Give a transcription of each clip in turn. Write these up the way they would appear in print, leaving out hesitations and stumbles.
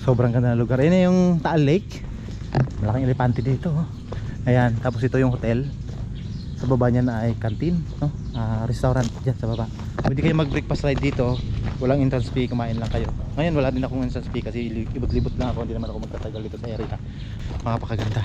Sobrang ganda ng lugar. Ayan yung Taal Lake. Malaking elepante dito, oh. Ayan, tapos ito yung hotel. Sa baba niya na ay canteen, no? Restaurant dyan sa baba. Pwede kayo mag-breakfast ride dito. Walang entrance fee, kumain lang kayo. Ngayon wala din akong entrance fee kasi libot-libot lang ako. Hindi naman ako magtatagal dito sa area. Makapakaganda.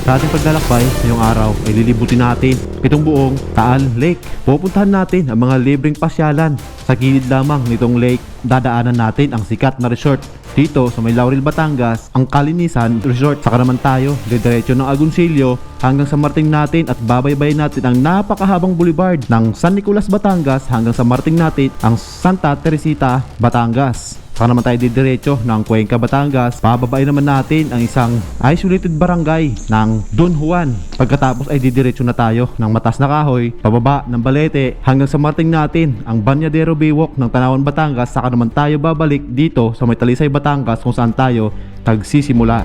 Sa ating paglalakbay ngayong araw ay lilibutin natin itong buong Taal Lake. Pupuntahan natin ang mga libreng pasyalan. Sa gilid lamang nitong lake, dadaanan natin ang sikat na resort dito sa may Laurel, Batangas, ang Kalinisan Resort. Saka naman tayo diretso ng Agoncillo hanggang sa marating natin at babaybayin natin ang napakahabang boulevard ng San Nicolas, Batangas hanggang sa marating natin ang Santa Teresita, Batangas. Saka naman tayo diretso ng Cuenca, Batangas. Pababain naman natin ang isang isolated barangay ng Don Juan. Pagkatapos ay didiretso na tayo ng Matas na Kahoy, pababa ng Balete hanggang sa marating natin ang Banyadero Baywalk ng Tanawan, Batangas. Saka naman tayo babalik dito sa may Talisay, Batangas kung saan tayo tagsisimula.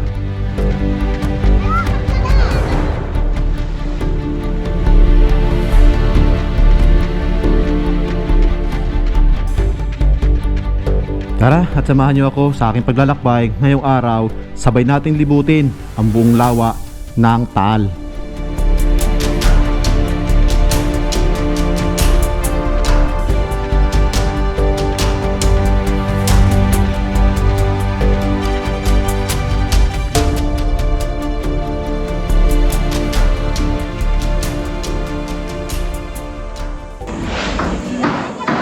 Tara at samahan niyo ako sa aking paglalakbay ngayong araw. Sabay nating libutin ang buong lawa ng Taal.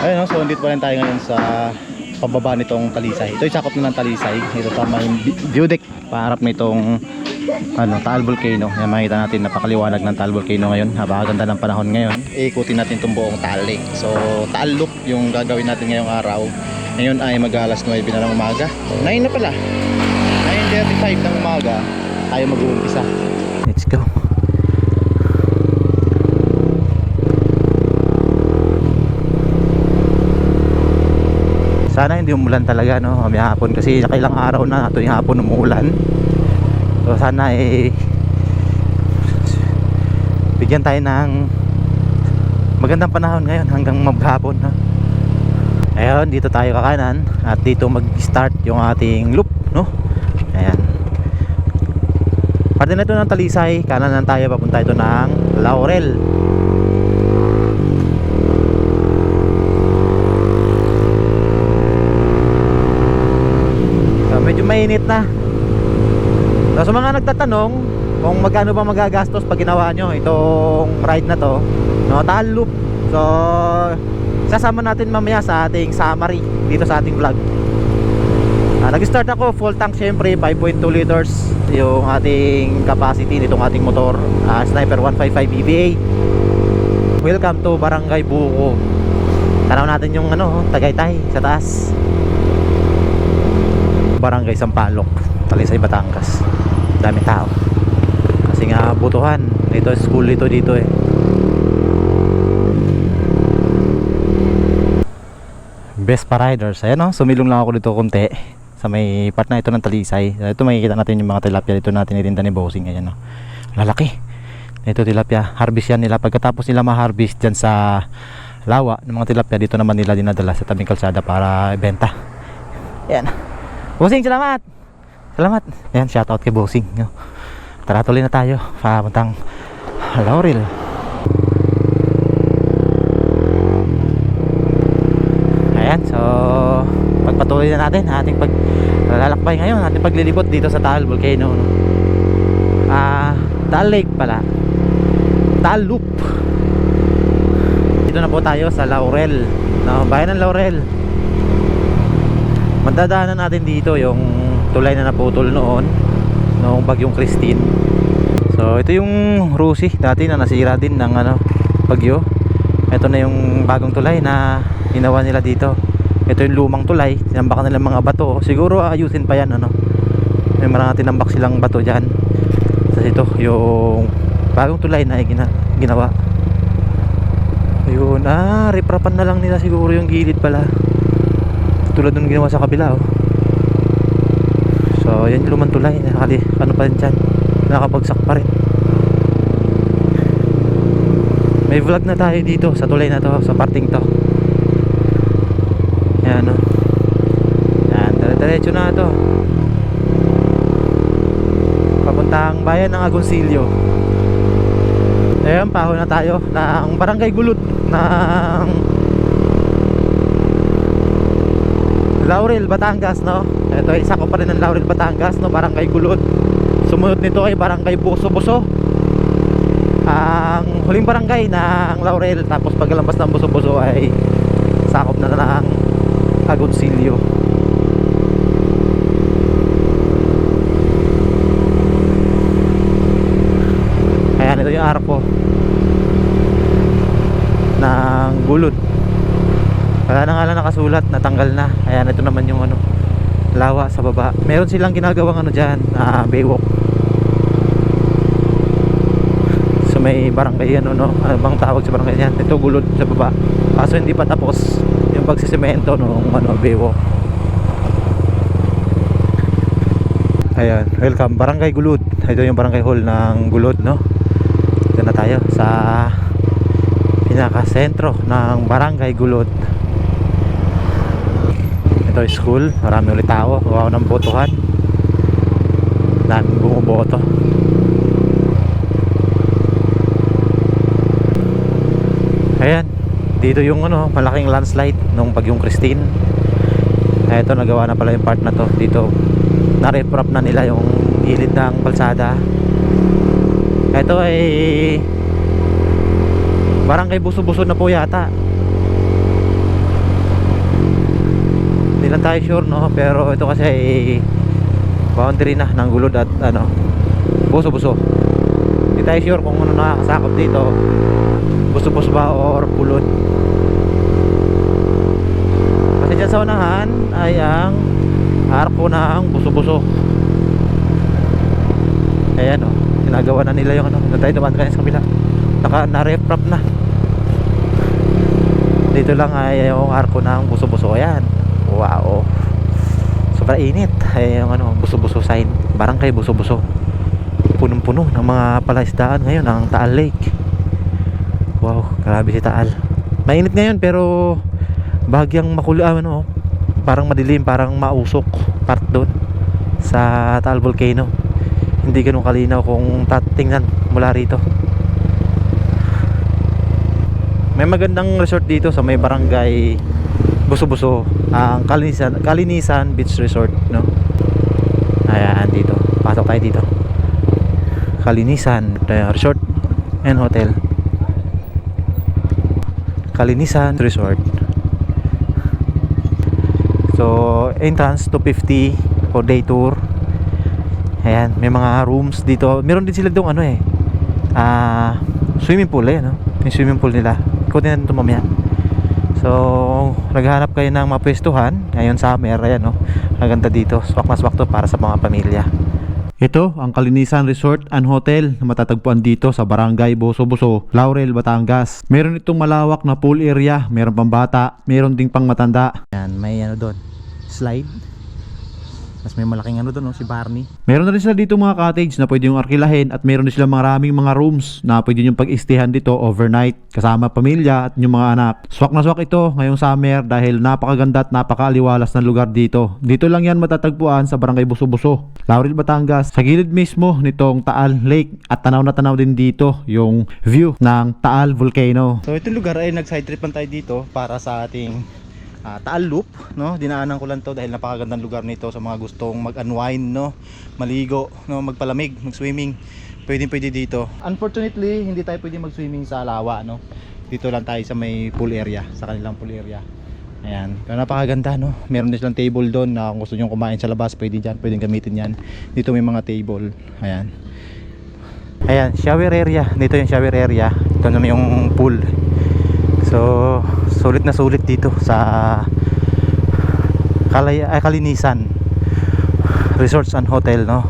Ayun, so dito pa rin tayo ngayon sa pababa nitong Talisay. Ito yung sakop na ng Talisay. Ito tama yung view deck paharap nitong Taal Volcano. Yan, makita natin napakaliwanag ng Taal Volcano ngayon. Napakaganda ng panahon ngayon. Ikutin natin itong buong Taal Lake. So Taal Loop yung gagawin natin ngayong araw. Ngayon ay mag-alas 9 na ng umaga. 9 na pala. 9:35 ng umaga tayo mag-uumpisa. Let's go. Sana hindi umulan talaga, no, may hapon kasi nakailang araw na ito yung hapon umuulan. So sana bigyan tayo ng magandang panahon ngayon hanggang maghapon, no? Ayun, dito tayo kakanan at dito mag-start yung ating loop, no? Ayan. Pati na ito ng Talisay, kanan lang tayo papunta ito ng Laurel. Medyo mainit na. So, sa mga nagtatanong kung magkano ba magagastos pag ginawa nyo itong ride na to, no, Taal Loop. So sasama natin mamaya sa ating summary dito sa ating vlog. Nag-start ako full tank, syempre 5.2 liters yung ating capacity nitong ating motor, Sniper 155 EVA. Welcome to Barangay Buko. Tanaw natin yung Tagaytay sa taas. Barangay Sampaloc, Talisay, Batangas. Dami tao kasi nga butuhan dito, school dito eh. Best pa riders. Ayan, sumilong lang ako dito konti sa may part na ito ng Talisay. Ito makikita natin yung mga tilapia dito natin itinda ni Bossing. Ayan, lalaki ito tilapia. Harvest yan nila. Pagkatapos nila ma-harvest dyan sa lawa ng mga tilapia, dito naman nila dinadala sa tabing kalsada para ibenta. Ayan, Bossing, salamat. Salamat. Ayan, shoutout kay Bossing. Tara, tuloy na tayo papuntang Laurel. Ayan, so pagpatuloy na natin ating paglalakbay ngayon, ating paglilibot dito sa Taal Volcano, no? Taal Lake pala, Taal Loop. Dito na po tayo sa Laurel, no? Bayan ng Laurel. Madadaanan natin dito yung tulay na naputol noong bagyong Christine. So ito yung Rusi dati na nasira din ng bagyo. Ito na yung bagong tulay na ginawa nila dito. Ito yung lumang tulay, tinambakan nila mga bato. Siguro ayusin pa yan, may mga tinambak silang bato dyan. Tapos ito yung bagong tulay na ginawa. Ayun, riprapan na lang nila siguro yung gilid pala, tulad nung ginawa sa kabila, So yan yung lumang tulay. Ano pa rin dyan, nakabagsak pa rin. May vlog na tayo dito sa tulay na to, sa parting to. Yan o. Yan, diretso na to, papuntang bayan ng Agoncillo. Ayan, paho na tayo ng Barangay Gulod ng Laurel, Batangas, no? Ito, isa ko pa rin ng Laurel, Batangas, no? Barangay Gulod. Sumunod nito ay Barangay Buso-Buso, ang huling barangay ng Laurel. Tapos paglampas ng Buso-Buso ay sakop na ng Agoncillo. Ayan, ito yung arko ng Gulod. Wala na nga lang nakasulat, natanggal na. Ayan, ito naman yung ano, lawa sa baba. Meron silang ginagawang ano dyan, baywalk. So may barangay ano, no? Ano bang tawag sa barangay yan? Ito Gulod sa baba. Kaso hindi pa tapos yung pagsisemento nung ano, baywalk. Ayan, welcome Barangay Gulod. Ito yung barangay hall ng Gulod, no? Ito na tayo sa pinaka-sentro ng Barangay Gulod. Ito yung school, marami ulit tao. Kuha ko ng botohan, daming bumuboto. Ayan, dito yung ano, malaking landslide nung bagyong Christine. Ito, nagawa na pala yung part na to. Dito na-reprop na nila yung gilid ng kalsada. Ito ay Barangay Buso-Buso na po yata. Hindi lang tayo sure, no? Pero ito kasi ay boundary na ng Gulod at ano, Buso-Buso. Hindi tayo sure kung ano nakakasakop dito, Buso-Buso ba or Pulod. Kasi dyan sa unahan ay ang arko ng Buso-Buso. Ayan, oh, ginagawa na nila yung ano. Doon tayo dumaan kanina sa kabila, na-reprop na. Dito lang ay yung arko ng Buso-Buso. Ayan, wow, sobrang init. Ay yung ano, Buso-Buso sign, Barangay Buso-Buso. Punong-puno ng mga palaisdaan ngayon ang Taal Lake. Wow, grabe si Taal. Mainit ngayon pero bagyang makuli, ano, parang madilim, parang mausok part doon sa Taal Volcano. Hindi ganun kalinaw kung tatingnan mula rito. May magandang resort dito sa may Barangay Buso-Buso, ang Kalinisan Beach Resort, no? Ayan, dito, pasok tayo dito. Kalinisan Resort and Hotel. Kalinisan Resort. So, entrance 250 for day tour. Ayan, may mga rooms dito. Meron din sila doon ano swimming pool, no? Yung swimming pool nila. Ikutin natin ito mamaya. So, naghahanap kayo ng mapwestuhan ngayon summer, ayan, no? Maganda dito. Swak na swak to para sa mga pamilya. Ito ang Kalinisan Resort and Hotel na matatagpuan dito sa Barangay Buso-Buso, Laurel, Batangas. Meron itong malawak na pool area, meron pang bata, meron ding pang matanda. Ayan, may ano doon, slide. Mas may malaking ano doon, no? Si Barney. Meron na rin sila dito mga cottage na pwede yung arkilahin at meron din sila maraming mga rooms na pwede yung pag-istihan dito overnight kasama pamilya at yung mga anak. Swak na swak ito ngayong summer dahil napakaganda at napakaaliwalas ng lugar dito. Dito lang yan matatagpuan sa Barangay Buso-Buso, Laurel, Batangas, sa gilid mismo nitong Taal Lake, at tanaw na tanaw din dito yung view ng Taal Volcano. So itong lugar ay nag-side trip tayo dito para sa ating Taal Loop, no? Dinaanan ko lang to dahil napakagandang lugar nito sa mga gustong mag-unwind, no? Maligo, no? Magpalamig, mag-swimming. Pwede dito. Unfortunately, hindi tayo pwede mag-swimming sa lawa, no? Dito lang tayo sa may pool area, sa kanilang pool area. Ayan, pero napakaganda, no? Meron din silang table doon na kung gusto nyo kumain sa labas, pwede dyan, pwedeng gamitin yan. Dito may mga table. Ayan. Ayan, shower area. Dito yung shower area. Ito naman yung pool. So, sulit na sulit dito sa Kalinisan Resorts and Hotel, no?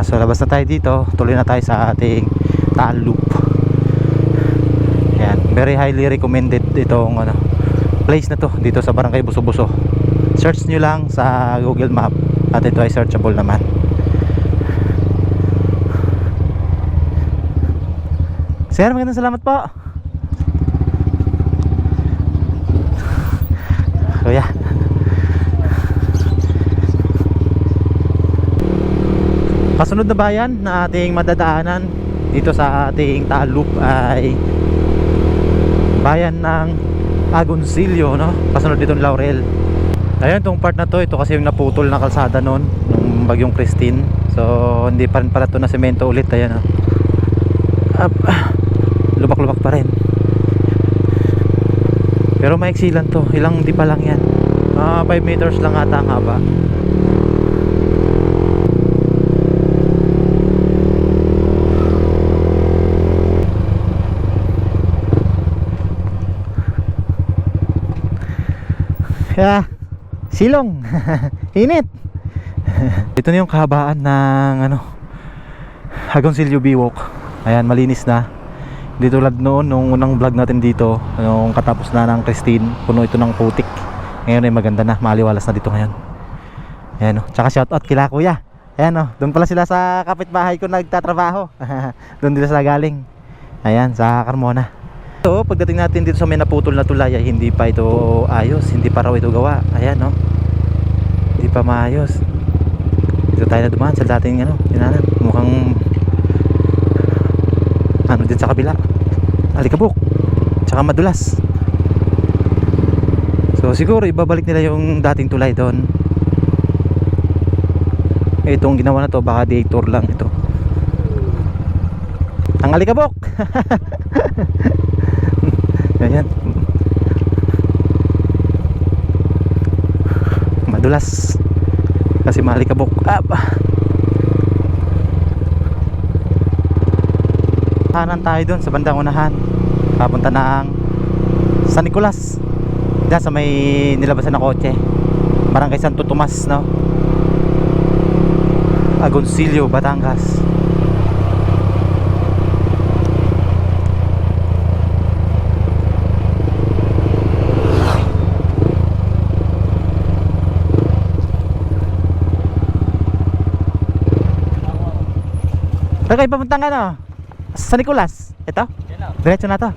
So labas na tayo dito, tuloy na tayo sa ating Taal Loop. Ayan, very highly recommended itong ano, place na to dito sa Barangay Buso-Buso. Search nyo lang sa Google Map at ito ay searchable naman. Sir, magandang salamat po. Kuya. Kasunod na bayan na ating madadaanan dito sa ating Taal Loop ay bayan ng Agoncillo, no? Kasunod dito ng Laurel. Ayun, tong part na to, ito kasi yung naputol na kalsada noon nung bagyong Christine. So hindi pa rin pala to na semento ulit. Ayan, no? Lubak-lubak pa rin. Pero maiksi lang to. Ilang di pa lang yan. 5 meters lang ata ang haba. Yeah, silong. Init. Ito na yung kahabaan ng Agoncillo Biwok. Ayan, malinis na. Di tulad noon nung unang vlog natin dito, nung katapos na ng Christine, puno ito ng putik. Ngayon ay maganda na, maliwalas na dito ngayon. Ayan, oh. Tsaka shoutout kila kuya. Ayan, oh. Doon pala sila sa kapitbahay ko nagtatrabaho. Doon sila galing. Ayan, sa Carmona. So pagdating natin dito sa may naputol na tulay ay hindi pa ito ayos, hindi pa raw ito gawa. Ayan, no, hindi pa maayos. Dito tayo na dumaan sa dating tinanan. Mukhang din sa kabila, alikabok tsaka madulas. So siguro ibabalik nila yung dating tulay doon. Itong ginawa na to baka day tour lang ito. Ang alikabok. Ganyan. Madulas kasi malikabok. Kanan tayo doon sa bandang unahan, papunta ng San Nicolas, diyan sa may nilabasan na kotse, Barangay Santo Tomas, no? Agoncillo, Batangas. Kaya papuntang San Nicolas. Ito? Diretso na to.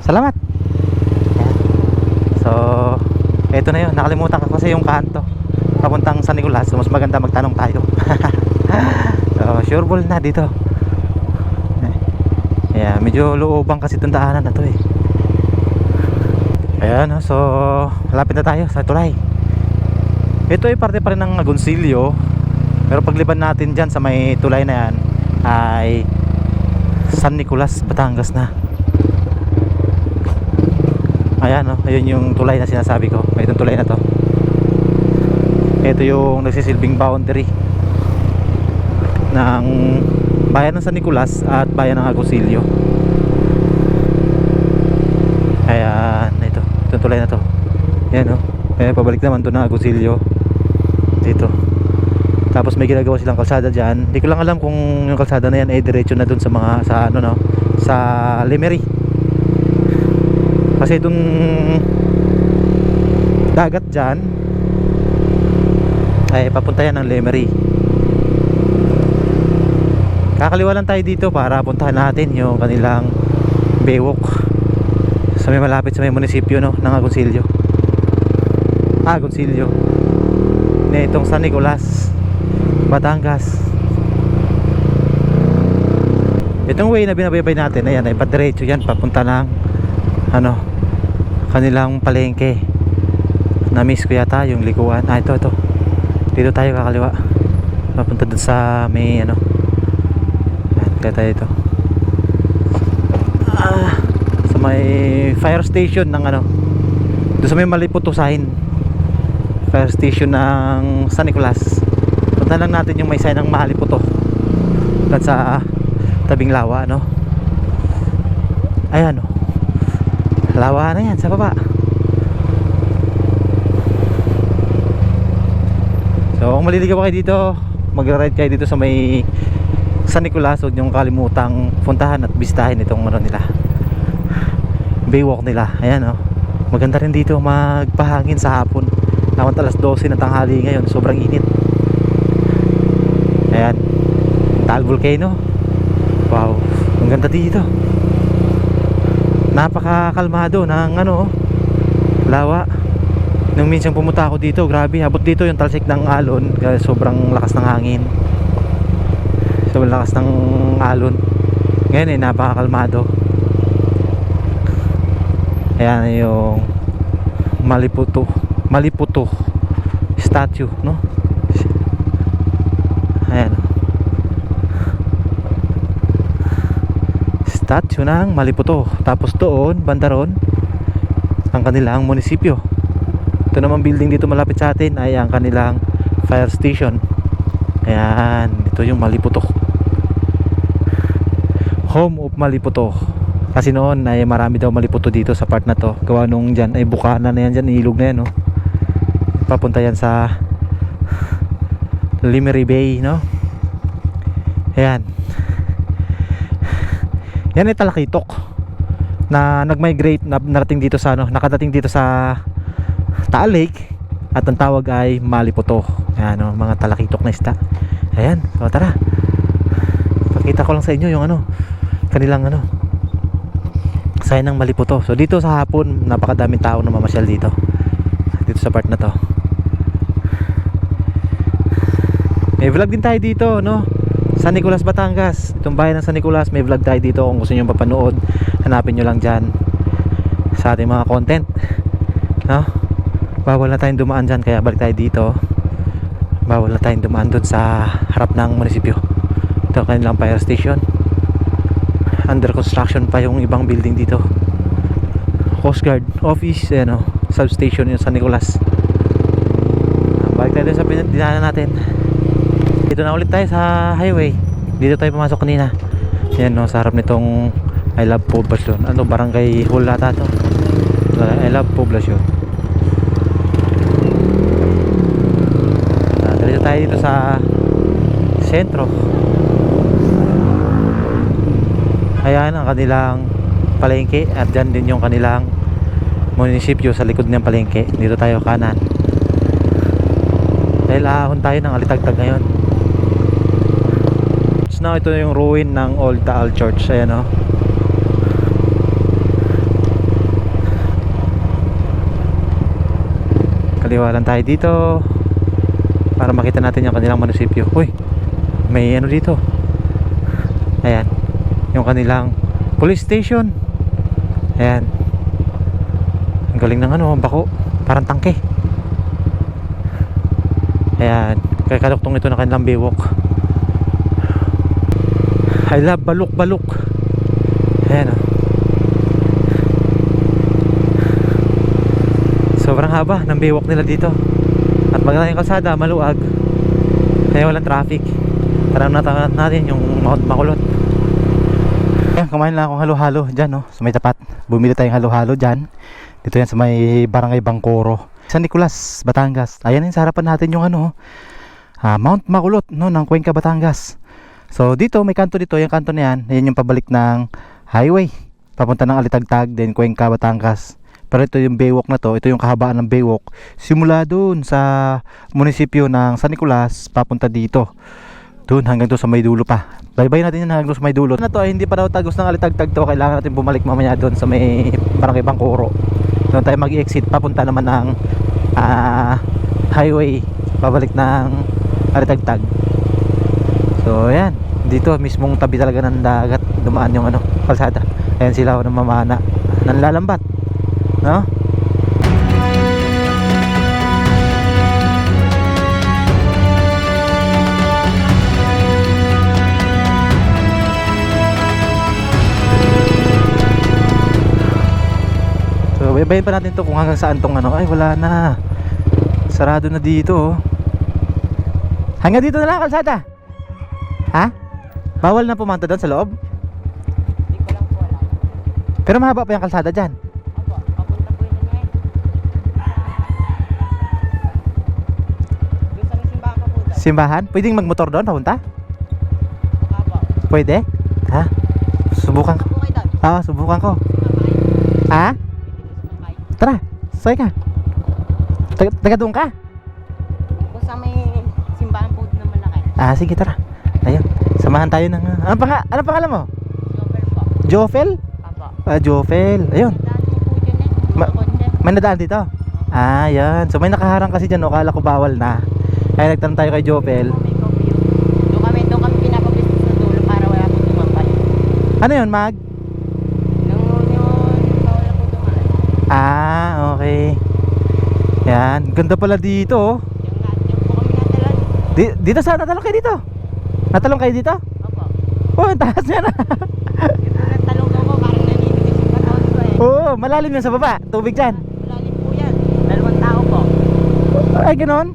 Salamat. So ito na yun. Nakalimutan ko kasi yung kanto papuntang San Nicolas. So mas maganda magtanong tayo. So sure ball na dito. Yeah, medyo loobang kasi itong daanan na to eh. Ayan, so lapit na tayo sa tulay. Ito ay parte pa rin ng Agoncillo. Pero pagliban natin dyan sa may tulay na yan ay San Nicolas, Batangas na. Ayan, no? Ayun yung tulay na sinasabi ko. Itong tulay na to, ito yung nagsisilbing boundary ng bayan ng San Nicolas at bayan ng Agoncillo. Ayan, itong tulay na to. Ayan, no? Pabalik naman to ng Agoncillo dito. Tapos may ginagawa silang kalsada dyan. Hindi ko lang alam kung yung kalsada na yan ay diretso na dun sa mga sa Lemery. Kasi itong dagat dyan ay papunta yan ng Lemery. Kakaliwa lang tayo dito para puntahan natin yung kanilang Biwok sa may malapit sa may munisipyo, no, ng Agoncillo. Agoncillo na itong San Nicolas, Batangas. Itong way na binabaybay natin, ayan, ay padiretso yan papunta ng kanilang palengke. Na-miss ko yata yung likuan. Ito dito tayo kakaliwa papunta dun sa may ayan, kaya tayo ito sa may fire station ng doon sa may Maliputusahin fire station ng San Nicolas. Punta lang natin yung may sign ng Maliputo at sa tabing lawa, ayan, lawa na yan sa baba. So kung maliligaw kayo dito, magra-ride kayo dito sa may San Nicolas, huwag niyong kalimutang puntahan at bisitahin itong nila, Biwok nila. Ayan, Maganda rin dito magpahangin sa hapon. Tawag alas 12 ng tanghali ngayon, sobrang init. Ayan, Taal Volcano. Wow, ang ganda dito. Napakakalmado ng lawa. Nung minsan pumunta ako dito, grabe, abot dito yung talsik ng alon kasi sobrang lakas ng hangin. Sobrang lakas ng alon. Ngayon napakakalmado. Ayan yung Maliputo statue, no? Ayan, statue ng Maliputo. Tapos doon, banda ron, ang kanilang munisipyo. Ito naman building dito malapit sa atin ay ang kanilang fire station. Ayan, ito yung Maliputo, home of Maliputo. Kasi noon ay marami daw Maliputo dito sa part na to. Gawa nung dyan ay bukana na yan dyan, ilog na yan, no? Papunta yan sa Limery Bay, no? Ayan. Yan ay talakitok na nag-migrate na narating dito sa nakadating dito sa Taal Lake, at ang tawag ay Maliputo. Ayan, mga talakitok na isda. Ayan, so tara. Pakita ko lang sa inyo yung kanilang sign ng Maliputo. So dito sa hapon, napakadaming tao na mamasyal dito sa part na to. May vlog din tayo dito, no? San Nicolas, Batangas. Itong bayan ng San Nicolas, may vlog tayo dito. Kung gusto nyo mapanood, hanapin nyo lang dyan sa ating mga content, no? Bawal na tayong dumaan dyan, kaya balik tayo dito. Bawal na tayong dumaan dun sa harap ng munisipyo. Ito kanilang fire station. Under construction pa yung ibang building dito. Coast Guard office, substation yung San Nicolas. Balik tayo sa dinaanan natin. Dito na ulit tayo sa highway. Dito tayo pumasok kanina. Yan, no, sa harap nitong I Love Poblacion. Barangay Hall ata to. I Love Poblacion. Dito tayo dito sa sentro. Ayan ang kanilang palengke, at dyan din yung kanilang munisipyo sa likod ng palengke. Dito tayo kanan. Dahil ahon tayo ng Alitagtag ngayon. So now, ito yung ruin ng Old Taal Church. Ayan, o. Kaliwa lang tayo dito para makita natin yung kanilang munisipyo. Uy, may dito. Ayan, yung kanilang police station. Ayan, ang galing ng bako, parang tangke. Ayan, kaya kaduktong ito ng kanilang biwok. I love Baluk-Baluk. Ayan, sobrang haba ng biwok nila dito. At maganda yung kalsada, maluag, kaya walang traffic. Tara na natin yung Mount Makulot. Ayan, kumain lang akong halo-halo dyan, no? Sa may tapat. Bumili tayong halo-halo dyan. Dito yan sa may Barangay Bangkoro, San Nicolas, Batangas. Ayan yung sa harapan natin yung Mount Makulot, no, ng Cuenca, Batangas. So dito may kanto dito, yung kanto na yan, yan yung pabalik ng highway papunta ng Alitagtag, then Cuenca, Batangas. Pero ito yung baywalk na to, ito yung kahabaan ng baywalk simula dun sa munisipyo ng San Nicolas papunta dito, dun hanggang doon sa may dulo pa. Baybay natin yan hanggang doon sa may dulo na to. Hindi pa daw tagos ng Alitagtag to, kailangan natin bumalik mamaya doon sa may Barangay Bangkoro. Doon tayo mag-exit papunta naman ng highway pabalik ng Alitagtag. So ayan, dito mismong tabi talaga ng dagat dumaan yung kalsada. Ayan sila ng mamana, nanlalambat, no? So baybayin pa natin to kung hanggang saan tong ay wala na, sarado na dito, oh. Hanggang dito na lang kalsada. Ha? Bawal na pumunta doon sa loob? Hindi ko lang po alam. Pero mahaba pa yung kalsada dyan. Opo, papunta po yun ngayon. Doon sa may simbahan pa po doon. Simbahan? Pwedeng magmotor doon papunta? Opo. Pwede? Ha? Subukan ko. Po kayo doon. Ah, subukan ko. Ha? Pwede doon sumakay. Tara, sakay ka. Taga doon ka? Kung sa may simbahan po na malaki. Ah, sige, tara. Ayun, samahan tayo ng... Ano pangalan mo? Super po. Jofel? Apo. Ah, Jofel. Ayun, Dati po dyan eh. Ma- Mga konde. may nadaan dito. Ah, yan. So may nakaharang kasi dyan, no? Kala ko bawal na. Kaya nagtanong tayo kay Jofel. May copy yun. Doon kami pinapabilis sa dulo para wala po tumambay. Ano yun, Mag? Nung yun, bawal na po dumaan. Ah, okay. Yan, ganda pala dito, oh. Yung po kami natalan. Dito sa natalong kayo dito? Natalong kayo dito? Opo. Oh, ang taas niya na. Yung natalong ako, parang naninigis yung katawan ko eh. Oo, malalim yan sa baba. Tubig dyan. Malalim po yan. 2 tao po. Ay, ganon.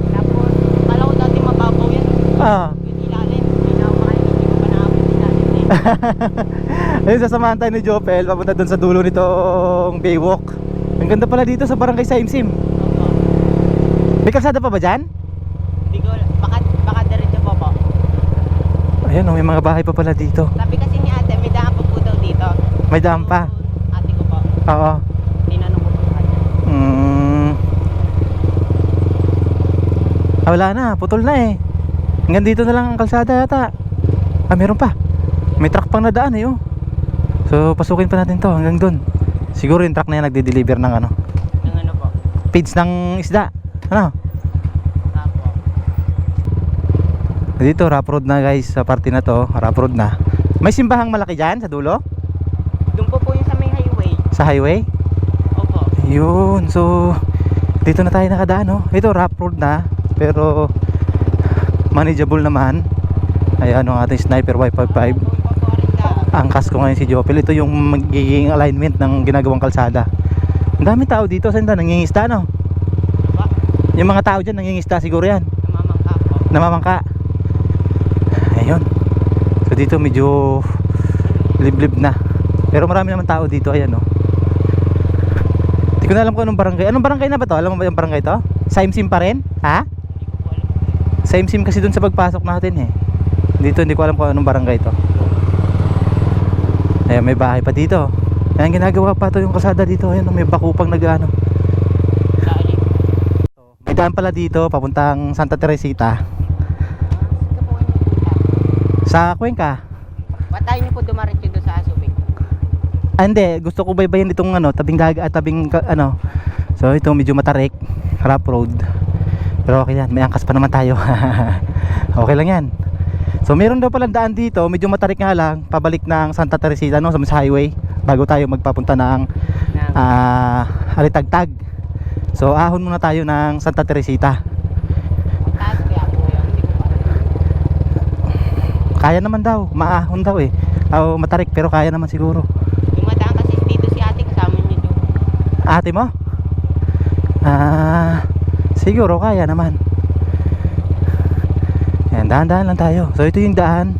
Tapos, kala ko dati mababaw yan. Ah. Yung ilalim. Hindi na ako makain. Hindi ko pa nakapit ilalim eh. Ayun, sasamahan tayo ni Jopel. Papunta doon sa dulo nitong Baywalk. Ang ganda pala dito sa Barangay Saimsim. Opo. May kalsada pa ba dyan? Hindi ko, baka diretso po po. Ayun, oh, may mga bahay pa pala dito. Sabi kasi ni ate, may daan po po daw dito. May daan pa. So, ate ko po. Oo. Tinanong ko po sa kanya. Ah, wala na, putol na eh. Hanggang dito na lang ang kalsada yata. Ah, meron pa. May truck pang nadaan eh, oh. So, pasukin pa natin to hanggang dun. Siguro yung truck na yan nagde-deliver ng ano, Yung ano po. feeds ng isda. Ano? Apo. Dito, rough road na guys, sa parte na to, rough road na. May simbahang malaki dyan sa dulo? Doon po yung sa may highway. Sa highway? Opo. Yun, so dito na tayo nakadaan, no? Ito, rough road na, pero manageable naman. Ayan ang ating sniper Y55. Doon pa po rin daan. Angkas ko ngayon si Jopel. Ito yung magiging alignment ng ginagawang kalsada. Ang dami tao dito, saan nangingista, no? Ba? Yung mga tao dyan nangingista siguro yan. Namamangka po. Namamangka. Ayun. So dito medyo liblib na. Pero marami naman tao dito, ayan, no? Hindi ko na alam kung anong barangay. Anong barangay na ba to? Alam mo ba yung barangay to? Saimsim pa rin? Ha? Hindi ko po alam. Saimsim kasi dun sa pagpasok natin eh. Dito hindi ko alam kung anong barangay to. Ayan, may bahay pa dito. Ayan, ginagawa pa to yung kalsada dito. Ayan, may bakupang nag-ano. Lalim. May daan pala dito, papuntang Santa Teresita. Sige po yung punta. Sa Cuenca. Patayin niyo po dumaretso doon sa Asubig. Ah, hindi. Gusto ko baybayin itong ano, tabing dagat at ano. So ito medyo matarik, rough road. Pero okay yan, may angkas pa naman tayo. Okay lang yan. So meron daw palang daan dito, medyo matarik nga lang, pabalik ng Santa Teresita, no, sa highway, bago tayo magpapunta ng Alitagtag. So ahon muna tayo ng Santa Teresita. Taas kaya po yun. Hindi ko pa alam. Kaya naman daw, maahon daw eh. O matarik pero kaya naman siguro. Dumadaan kasi dito si ate kasama niyo doon. Ate mo? Siguro kaya naman. Ayan, dahan-dahan lang tayo. So ito yung daan.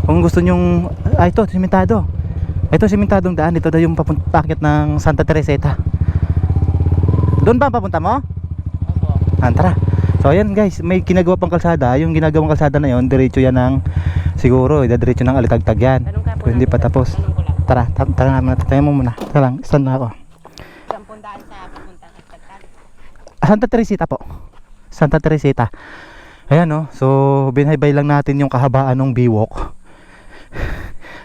Kung gusto nyong ito, simentado. Ito simentadong daan. Ito daw yung paakit ng Santa Teresita. Doon ba ang papunta mo? Opo. Tara. So ayan guys, may ginagawa pang kalsada. Yung ginagawang kalsada na yon, diretso yan ng siguro, diretso ng Alitagtag yan. Tanong ka po Kung hindi namin, pa tapos. tanong ko lang. Tara naman natin. Tayo mo muna. Tara lang, stand na ako. 10 daan sa papuntang Alitagtag. Santa Teresita po. Santa Teresita. Ayan, no. So binaybay lang natin yung kahabaan ng Baywalk.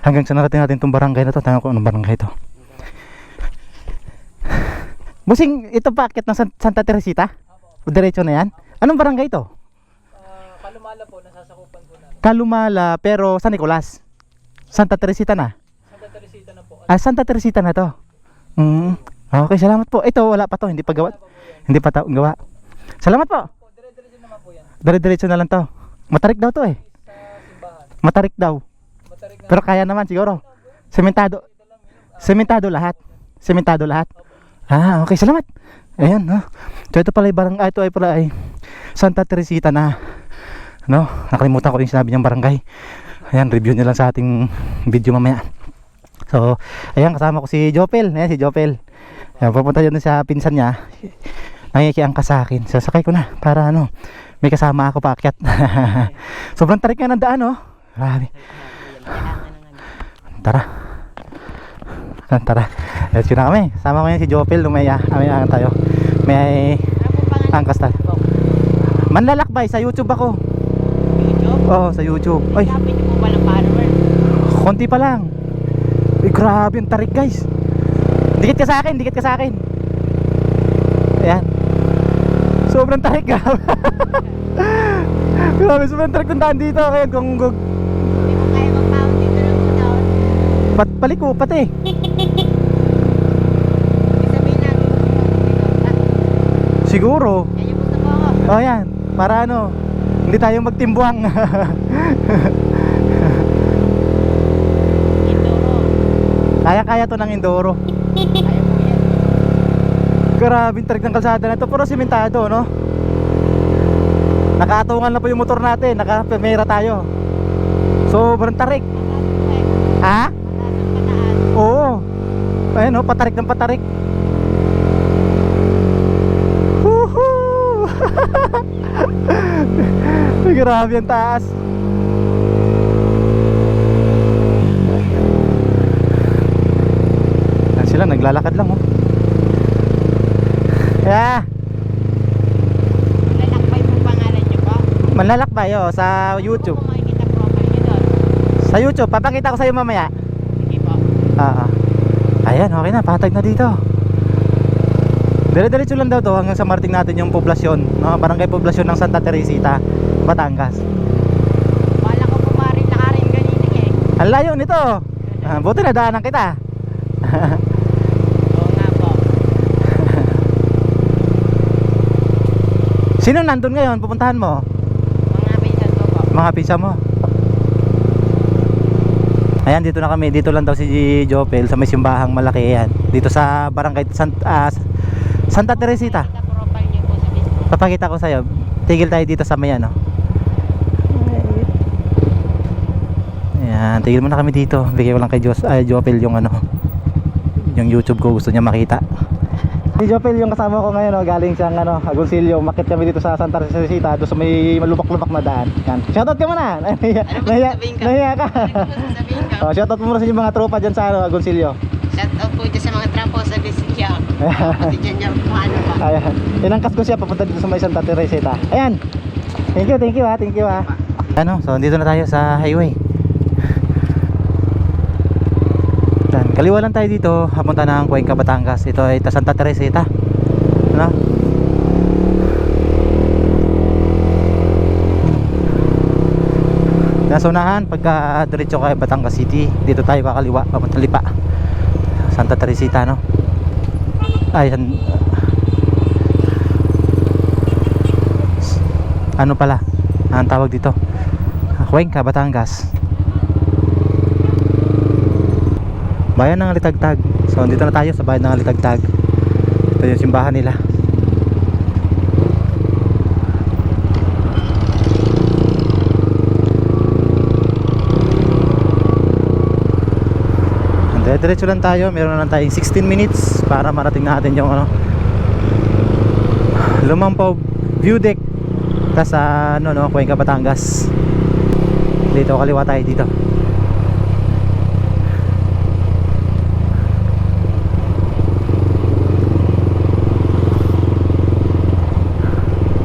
Hanggang sa narating natin itong barangay na to. Tangan ko anong barangay to. Busing, ito pa akit ng Santa Teresita? Diretso na yan? Anong barangay to? Kalumala po, nasasakupan po namin. Kalumala, pero San Nicolas. Santa Teresita na? Santa Teresita na po. Santa Teresita na to. Okay, salamat po. Ito, wala pa to. Hindi pa gawa. Hindi pa gawa. Salamat po. Dire-diretso naman po yan. Dire-diretso na lang to. Matarik daw to eh. Sa simbahan. Matarik daw. Matarik na. Pero kaya naman siguro. Sementado. Sementado lahat. Sementado lahat. Okay, salamat. Ayan, no. So ito pala yung barangay, ito ay pala ay Santa Teresita na, no. Nakalimutan ko yung sinabi niyang barangay. Ayan, review niyo lang sa ating video mamaya. So, ayan, kasama ko si Jopel. Ayan, si Jopel. Ayan, pupunta yun sa pinsan niya. Nangikiangka sa akin. So, sakay ko na para ano, may kasama ako paakyat. Sobrang tarik nga ng daan, no. Grabe. Tara. Tara. Let's go na kami. Sama ko yan si Jopel. Lumaya. Tayo. May Ano po pangalan? angkas tayo. Manlalakbay. Sa YouTube ako. YouTube? Oo, sa YouTube. Ay, Kapit niyo po ba ng follower? konti pa lang. Uy, grabe yung tarik guys. Dikit ka sa akin, dikit ka sa akin. Ayan. Sobrang tarik ka. Grabe, sobrang tarik ng daan dito. Kaya kung Hindi mo kaya mag-pound dito lang po daw. paliko pati. Ibig sabihin natin Siguro. yan yung gusto mo ako. Oh, yan. Para ano, hindi tayo magtimbuang. Indoro. Kaya-kaya to ng Indoro. Kaya po yan. Grabe yung tarik ng kalsada na to. Puro simentado, no? Nakaatungan na po yung motor natin. Naka-pemera tayo. Sobrang tarik. Ha? Mataas ang pataas. Oo. Ayun, no? Patarik ng patarik. Woohoo! Ay, grabe ang taas. Yan sila, naglalakad lang, oh. Yeah. Lalakbay po pangalan niyo po. Manlalakbay, oh, sa Ano YouTube. po makikita profile niyo doon? Sa YouTube, papakita ko sa'yo mamaya. Sige po. Ayan, okay na, patag na dito. Dire-diretso lang daw to hanggang sa marating natin yung poblasyon, no? Barangay poblasyon ng Santa Teresita, Batangas. Wala ko pumarin nakarin ganinig eh. Ang layo nito. Buti na daanan kita. Oo nga po. Sino nandun ngayon? Pupuntahan mo? Mga pinsan ko po. Mga pizza mo. Ayan, dito na kami. Dito lang daw si Jopel sa may simbahang malaki yan. Dito sa barangay Santa Teresita. Makikita profile niyo po sa Facebook. Papakita ko sa'yo. Tigil tayo dito sa may ano. Ayan, tigil muna kami dito. Bigay ko lang kay Jopel yung ano, yung YouTube ko, gusto niya makita. Si Jopel yung kasama ko ngayon, oh, galing siyang ano, Agoncillo. Makit kami dito sa Santa Teresita, doon sa may malupak-lupak na daan. Yan. Shoutout ka muna. Nahiya ka. Sabihin ko. Oh, shoutout mo muna sa inyong mga tropa dyan sa ano, Agoncillo. Shout out po dyan sa mga trapo sa Bisaya. Kasi dyan niya paano ba? Ayan. Inangkas ko siya papunta dito sa may Santa Teresita. Ayan. Thank you ha, thank you ha. Ano, so dito na tayo sa highway. Yan, kaliwa lang tayo dito, papunta ng Cuenca, Batangas. Ito ay Santa Teresita. Ano? Nasa unahan, pagka diretso kay Batangas City, dito tayo kakaliwa, papunta Lipa. Santa Teresita, no? Ay, ano pala ang tawag dito? Cuenca, Batangas. Bayan ng Alitagtag. So dito na tayo sa bayan ng Alitagtag. Ito yung simbahan nila. Diretso lang tayo. Meron na tayong 16 minutes para marating natin yung ano, Lumampaw view deck. Tas sa ano, no, Cuenca, Batangas. Dito kaliwa tayo dito.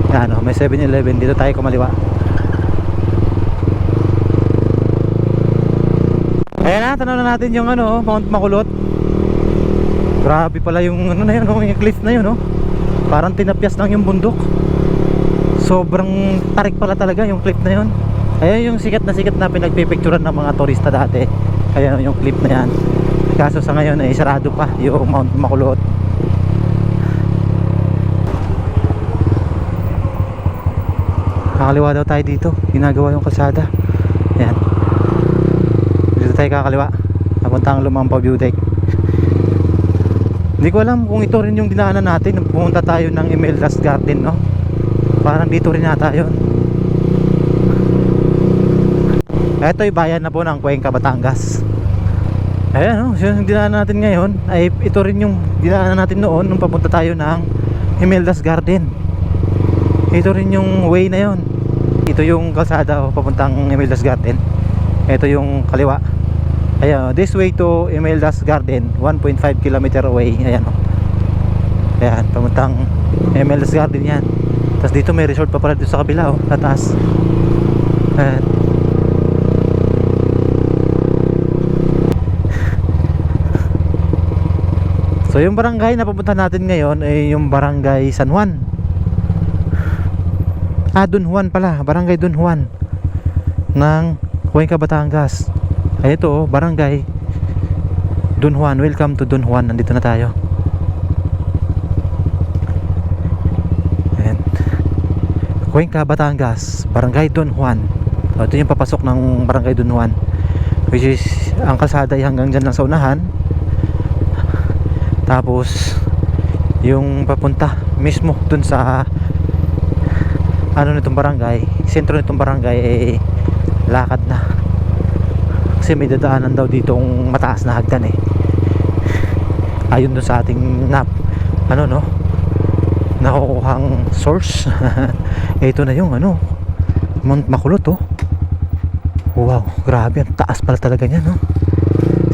Yan, may 7-Eleven. Dito tayo kumaliwa. Ayan na, tanaw na natin yung ano, Mount Makulot. Grabe pala yung ano na yun, yung cliff na yun, no? Parang tinapyas lang yung bundok. Sobrang tarik pala talaga yung cliff na yun. Ayan yung sikat na pinagpipicturan ng mga turista dati. Ayan yung cliff na yan. Kaso sa ngayon ay sarado pa yung Mount Makulot. Kakaliwa daw tayo dito. Ginagawa yung kalsada. Ayan. Dito tayo kakaliwa. Papuntang Lumampaw View Deck. Hindi ko alam kung ito rin yung dinaanan natin nung pumunta tayo ng Imeldas Garden, no? Parang dito rin nata yun. Ito yung bayan na po ng Cuenca, Batangas. Ayan, no? Yung dinaanan natin ngayon ay ito rin yung dinaanan natin noon nung papunta tayo ng Imeldas Garden. Ito rin yung way na yun. Ito yung kalsada, papuntang Imeldas Garden. Ito yung kaliwa. Ayan, this way to Imeldas Garden, 1.5 kilometer away. Ayan o. Ayan, pamuntang Imeldas Garden yan. Tapos dito may resort pa pala dito sa kabila o, sa taas. Ayan. So yung barangay na pupunta natin ngayon ay yung barangay San Juan. Don Juan pala, barangay Don Juan ng Cuenca, Batangas. Ay ito oh, barangay Don Juan. Welcome to Don Juan. Nandito na tayo. Ayan. Cuenca, Batangas, barangay Don Juan. So, ito yung papasok ng barangay Don Juan, which is ang kalsada ay hanggang dyan lang sa unahan. Tapos yung papunta mismo dun sa ano nitong barangay, sentro nitong barangay eh lakad na. Kasi may dadaanan daw ditong mataas na hagdan eh. Ayun dun sa ating ano no, nakukuhang source. Ito na yung ano, Mount Makulot oh. Wow, grabe, ang taas pala talaga niyan no.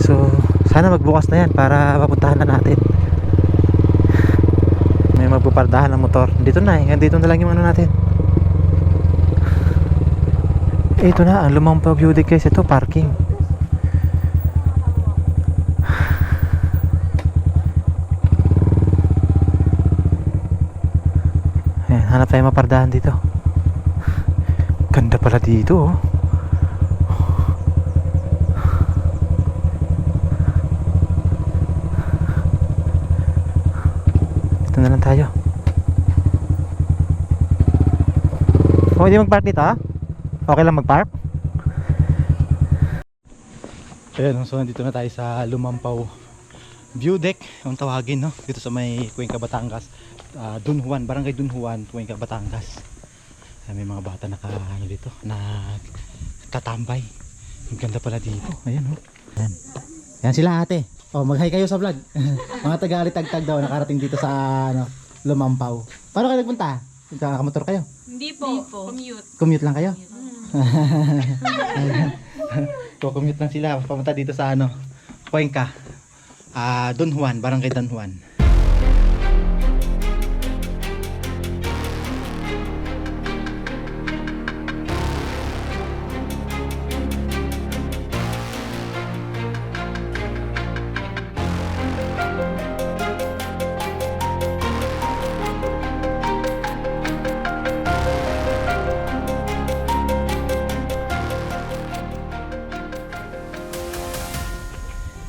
So sana magbukas na yan para mapuntahan na natin. May magpupardahan ng motor. Dito na eh, dito na lang yung ano natin. Ito na, ang Lumampao View Deck guys. Ito, parking. Ayan, hanap tayo mapardahan dito. Ganda pala dito oh. Dito na lang tayo. Pwede mag-park dito ha? Okay lang mag-park? Ayan, so nandito na tayo sa Lumampao View Deck, ang tawagin no? Dito sa may Cuenca, Batangas. Don Juan, barangay Don Juan, Cuenca, Batangas. May mga bata ano dito, nagtatambay. Ang ganda pala dito. Ayan oh. Ayan. Ayan sila ate. Oh, mag-hi kayo sa vlog. Mga taga-alitagtag daw nakarating dito sa ano, Lumampao. Paano kayo nagpunta? Nagkakamotor kayo? Hindi po. Commute. Commute lang kayo? Commute lang sila papunta dito sa ano, Cuenca, Don Juan, barangay Don Juan.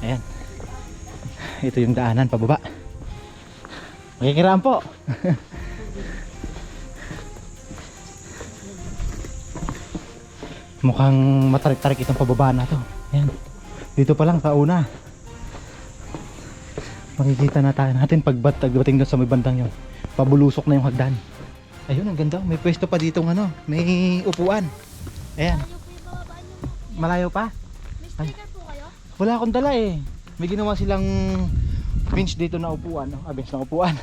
Ayan. Ito yung daanan pababa. Makikiraan po. Mukhang matarik-tarik itong pababa na to. Ayan. Dito pa lang sa una. Makikita na tayo natin pagdating doon sa may bandang yun. Pabulusok na yung hagdan. Ayun, ang ganda. May pwesto pa dito ano. May upuan. Ayan. Malayo pa? Ay. Wala akong dala eh. May ginawa silang bench dito na upuan. Bench na upuan.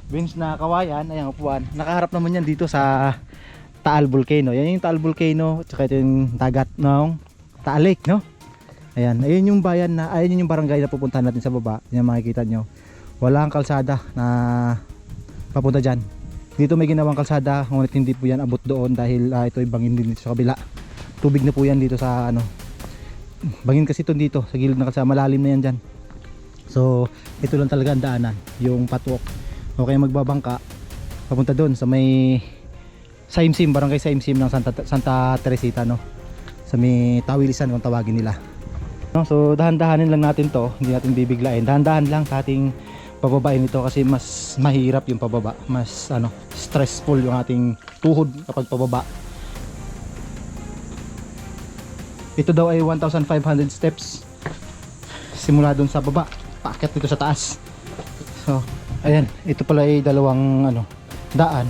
Bench na kawayan. Ayan, upuan. Nakaharap naman yan dito sa Taal Volcano. Yan yung Taal Volcano. Tsaka ito yung dagat ng Taal Lake, no? Ayan. Ayun yung bayan na, ayun yung barangay na pupuntahan natin sa baba. Yan makikita nyo. Wala ang kalsada na papunta dyan. Dito may ginawang kalsada. Ngunit hindi po yan abot doon dahil ito ay bangin din dito sa kabila. Tubig na po yan dito sa ano. Bangin kasi ito dito sa gilid na kalsada, malalim na yan dyan. So ito lang talaga ang daanan, yung patwalk. O kaya magbabangka papunta doon sa may Saimsim, barangay Saimsim ng Santa Teresita, no? Sa may Tawilisan kung tawagin nila, no? So dahan-dahanin lang natin to, hindi natin bibiglain. Dahan-dahan lang sa ating pababain ito kasi mas mahirap yung pababa, mas ano, stressful yung ating tuhod kapag pababa. Ito daw ay 1,500 steps simula doon sa baba, paakyat dito sa taas. So ayan, ito pala ay dalawang ano, daan.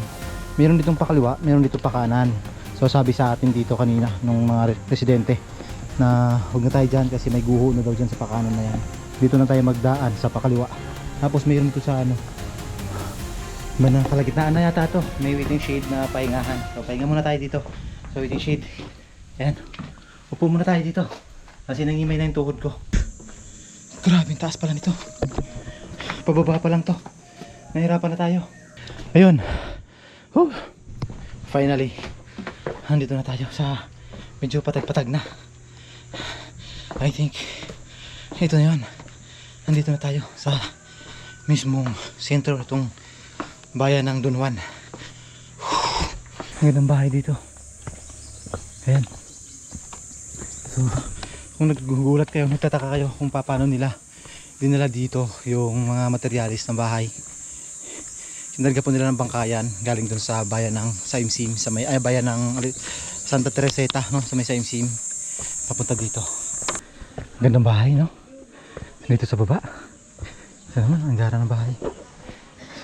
Meron ditong pakaliwa, meron dito pa kanan. So sabi sa atin dito kanina nung mga residente na huwag na tayo dyan kasi may guho na daw dyan sa pakanan na yan. Dito na tayo magdaan sa pakaliwa. Tapos meron dito sa ano, manang kalagitnaan na yata to, may waiting shade na pahingahan. So pahinga muna tayo dito sa waiting shade. Ayan, upo muna tayo dito kasi nangimay na yung tuhod ko. Grabe, taas pala nito. Pababa pa lang to. Nahirapan na tayo. Ayun. Whew. Finally, andito na tayo sa medyo patag-patag na. I think ito na yun. Andito na tayo sa mismong sentro itong bayan ng Don Juan. Ang gandang bahay dito. Ayan. So, kung nagugulat kayo, nagtataka kayo kung paano nila dinala dito yung mga materialis ng bahay. Sinarga po nila ng bangkayan galing dun sa bayan ng Saimsim, sa may bayan ng Santa Teresita, no, sa may Saimsim, papunta dito. Gandang bahay, no? Dito sa baba. Sa naman, ang gara ng bahay.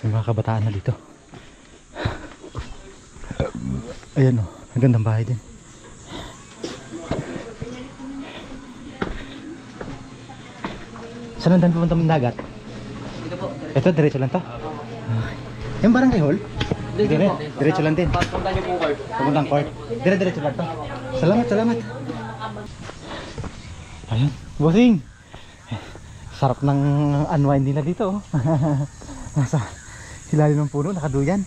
May mga kabataan na dito. Ayan, no, ang gandang bahay din. Saan ang daan pupunta ng dagat? Ito po. Ito, diretso lang to. Yung barangay hall? Diretso lang din. Papunta niyo po court. Papuntang court. Diretso lang to. Salamat, salamat. Ayun, bossing. Sarap ng unwind nila dito. Nasa ilalim ng puno, nakaduyan.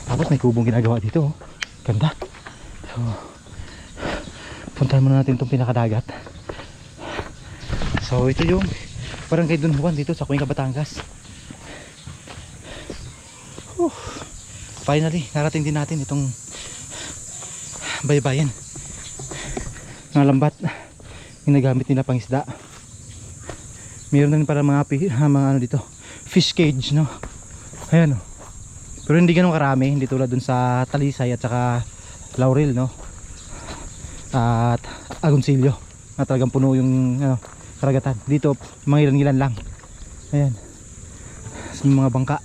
Tapos may kubong ginagawa dito. Ganda. So, puntahan muna natin itong pinakadagat. So ito yung barangay Don Juan dito sa Cuenca, Batangas. Finally, narating din natin itong baybayin. Mga lambat ginagamit nila pang isda. Meron din para mga ano dito, fish cage, no. Ayan, no. Pero hindi ganun karami, hindi tulad dun sa Talisay at saka Laurel, no. At Agoncillo na talagang puno yung ano, karagatan. Dito mga ilan-ilan lang. Ayan, sa mga bangka.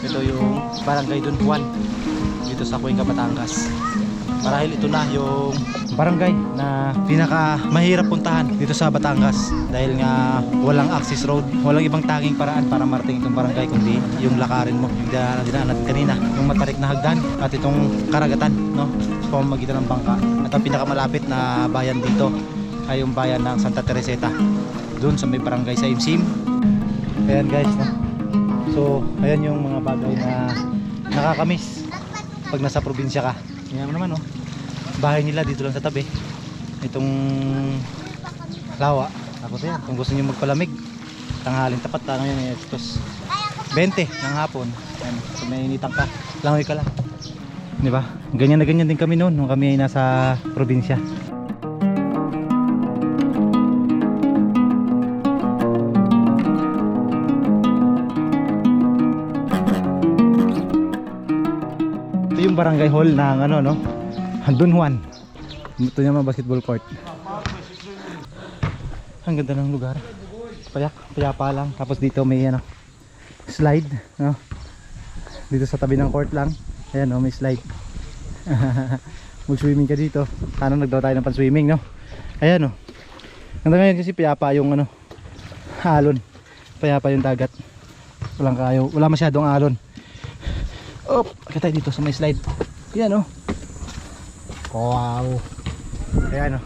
Ito yung barangay Don Juan dito sa Cuenca, Batangas. Marahil ito na yung barangay na pinaka mahirap puntahan dito sa Batangas dahil nga walang access road, walang ibang tanging paraan para marating itong barangay kundi yung lakarin mo, yung dinaanan natin kanina, yung matarik na hagdan at itong karagatan, no, sa pamamagitan ng bangka. At ang pinakamalapit na bayan dito ay yung bayan ng Santa Teresita, doon sa may barangay sa Imsim. Ayan guys, no? So ayan yung mga bagay na nakakamiss pag nasa probinsya ka. Ayan naman, no? Bahay nila dito lang sa tabi, itong lawa. Tapos ayan, kung gusto niyo magpalamig tanghaling tapat, ano yun, estos 20 ng hapon. Ayan, so may initang ka, langoy ka lang, di ba? Ganyan na ganyan din kami noon nung kami ay nasa probinsya. Ito yung barangay hall ng ano, no, Don Juan. Ito yung mga basketball court. Ang ganda ng lugar. Payapa lang. Tapos dito may ano, slide, no? Dito sa tabi ng court lang. Ayan, no, may slide. Mag-swimming ka dito. Sana nagdaw tayo ng pan-swimming, no? Ayan, no. Ganda ngayon kasi payapa yung ano, alon. Payapa yung dagat. Wala masyadong alon. Op, kita dito sa may slide. Ayan, no. Wow. Ayan, no.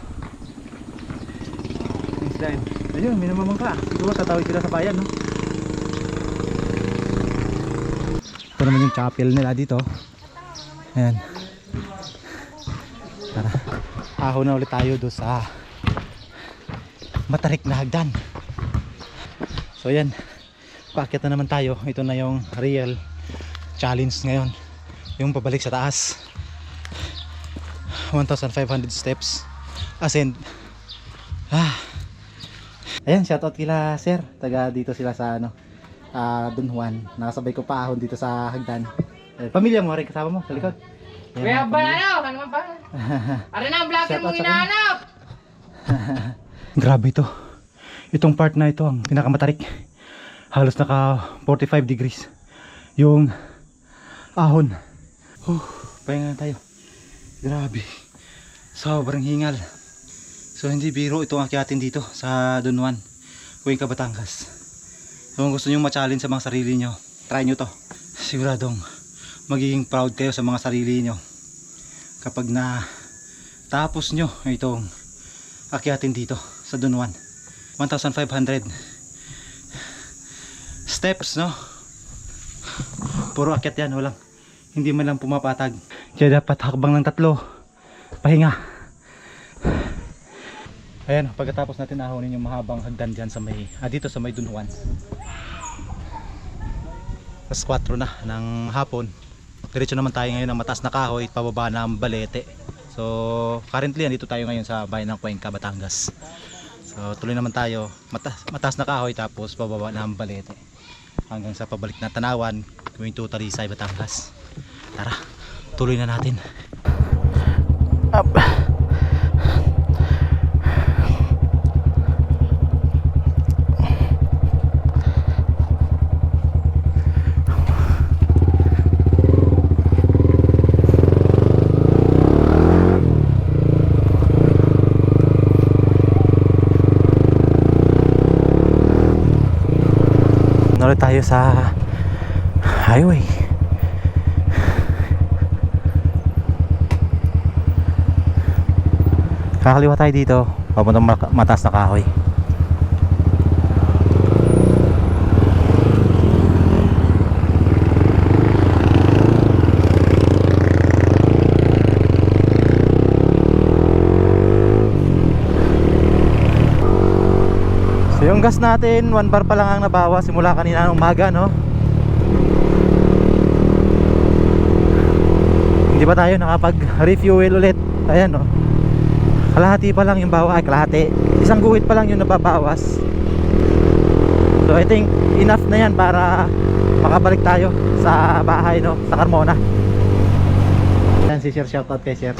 May slide. Ayun, may namamangka. Siguro tatawid sila sa bayan, no. Ito naman yung chapel nila dito. Ayan. Tara, ahon na ulit tayo doon sa matarik na hagdan. So ayan, paakyat na naman tayo. Ito na yung real challenge ngayon, yung pabalik sa taas. 1,500 steps ascend. Ayan, shoutout kila sir, taga dito sila sa ano, Don Juan. Nakasabay ko pa ahon dito sa hagdan. Pamilya mo rin kasama mo sa likod. Kaya ba ano? Ano ba? Ano na ang vlogger mong hinahanap? Grabe ito. Itong part na ito ang pinakamatarik. Halos naka 45 degrees yung ahon. Pahinga tayo. Grabe, sobrang hingal. So hindi biro itong akyatin dito sa Don Juan, Cuenca, Batangas. So kung gusto nyo ma-challenge sa mga sarili nyo, try nyo to. Siguradong magiging proud kayo sa mga sarili nyo kapag na tapos nyo itong akyatin dito sa Dunwan. 1,500 steps, no? Puro akyat yan, walang, hindi man lang pumapatag. Kaya dapat hakbang ng 3, pahinga. Ayan, pagkatapos natin ahonin yung mahabang hagdan dyan sa may, dito sa may Dunwan. Alas 4 na ng hapon. Diretso naman tayo ngayon ng Mataas na Kahoy, pababa ng Balete. So currently dito tayo ngayon sa bayan ng Cuenca, Batangas. So tuloy naman tayo, Mataas na Kahoy, tapos pababa ng Balete hanggang sa pabalik na Tanawan, going to Talisay, Batangas. Tara, tuloy na natin. Up. Ulit tayo sa highway. Kakaliwa tayo dito papuntang Mataas na Kahoy. So yung gas natin 1 bar pa lang ang nabawas simula kanina ng umaga, no? Hindi pa tayo nakapag-refuel ulit. Ayan, no? Kalahati pa lang yung bawa, kalahati. Isang guhit pa lang yung nababawas. So I think enough na yan para makabalik tayo sa bahay, no? Sa Carmona. Ayan si Sir, shoutout kay Sir.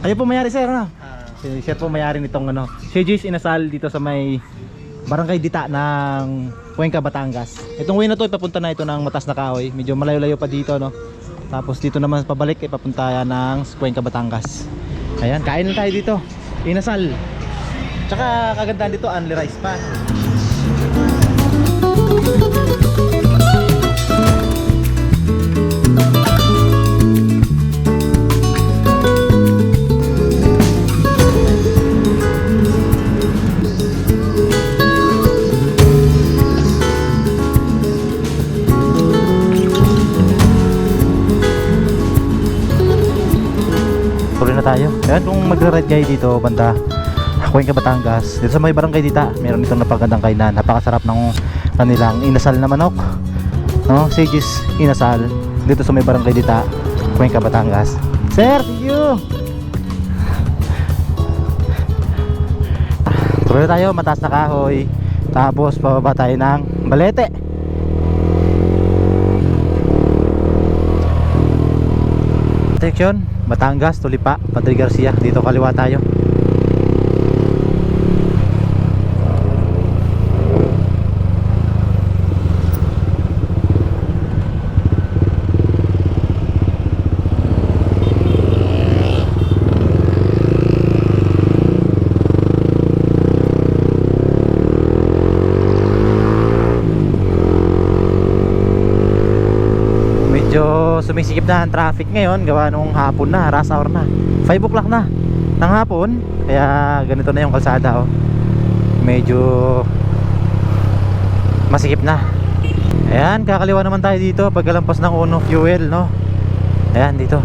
Kayo po mayari, Sir, no? Si Sir po mayari nitong ano, Shejis Inasal dito sa may Barangay Dita ng Cuenca, Batangas. Itong way na to ipapunta na ito ng Mataas na Kahoy. Medyo malayo-layo pa dito, no? Tapos dito naman pabalik ipapunta ng Cuenca, Batangas. Ayan, kain na tayo dito. Inasal. Tsaka kagandahan dito, only rice pa. Tayo. Ayan, kung magra-ride kayo dito banda Cuenca, Batangas, dito sa may Barangay Dita, meron itong napagandang kainan. Napakasarap ng kanilang inasal na manok, no? Shejis Inasal dito sa may Barangay Dita, Cuenca, Batangas. Sir, thank you. Tuloy tayo, Mataas na Kahoy, tapos pababa tayo ng Balete. Section Batangas, Tulipa, Padre Garcia. Dito kaliwa tayo. Sumisikip na ang traffic ngayon gawa nung hapon na, rush hour na, 5 o'clock na ng hapon, kaya ganito na yung kalsada, oh. Medyo masikip na. Ayan, kakaliwa naman tayo dito pagkalampas ng Uno Fuel, no? Ayan, dito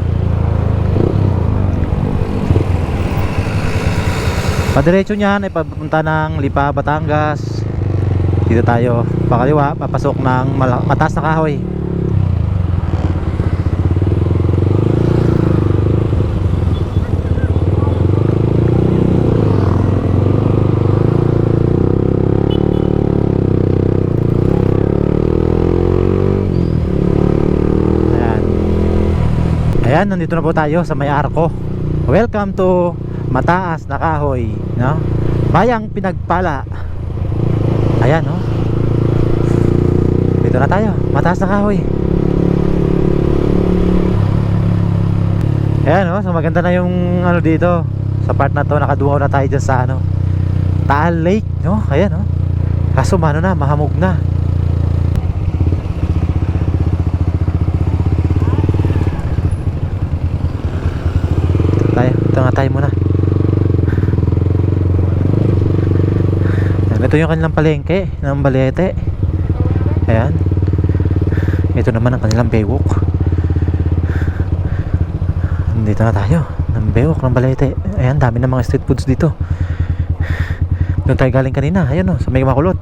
padiretso niyan ay papunta ng Lipa, Batangas. Dito tayo pakaliwa, papasok ng Mataas na Kahoy. Ayan, nandito na po tayo sa may arko. Welcome to Mataas na Kahoy, no? Bayang Pinagpala. Ayan, no? Dito na tayo, Mataas na Kahoy. Ayan, no? So maganda na yung ano dito. Sa part na to, nakaduaw na tayo dyan sa ano, Taal Lake, no? Ayan, no? Kaso mano na, mahamog na. Ito nga tayo muna. Ito yung kanilang palengke ng Balete. Ayan. Ito naman ang kanilang baywalk. Dito na tayo ng baywalk ng Balete. Ayan, dami ng mga street foods dito. Doon tayo galing kanina. Ayan o, sa may Makulot.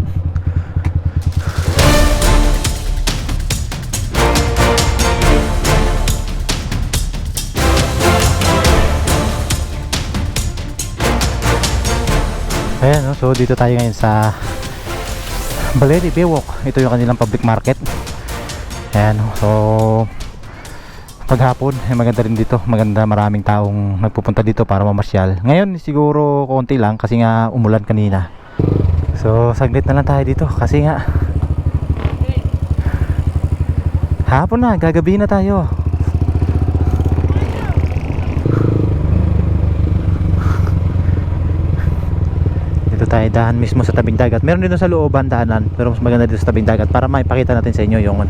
Ayan, no? So dito tayo ngayon sa Balete Baywalk. Ito yung kanilang public market. Ayan, no? So paghapon ay maganda rin dito. Maganda, maraming taong nagpupunta dito para mamasyal. Ngayon siguro konti lang kasi nga umulan kanina. So saglit na lang tayo dito kasi nga hapon na, gagabi na tayo. Tayo dahan mismo sa tabing dagat. Meron din sa looban daanan, pero mas maganda dito sa tabing dagat para maipakita natin sa inyo yung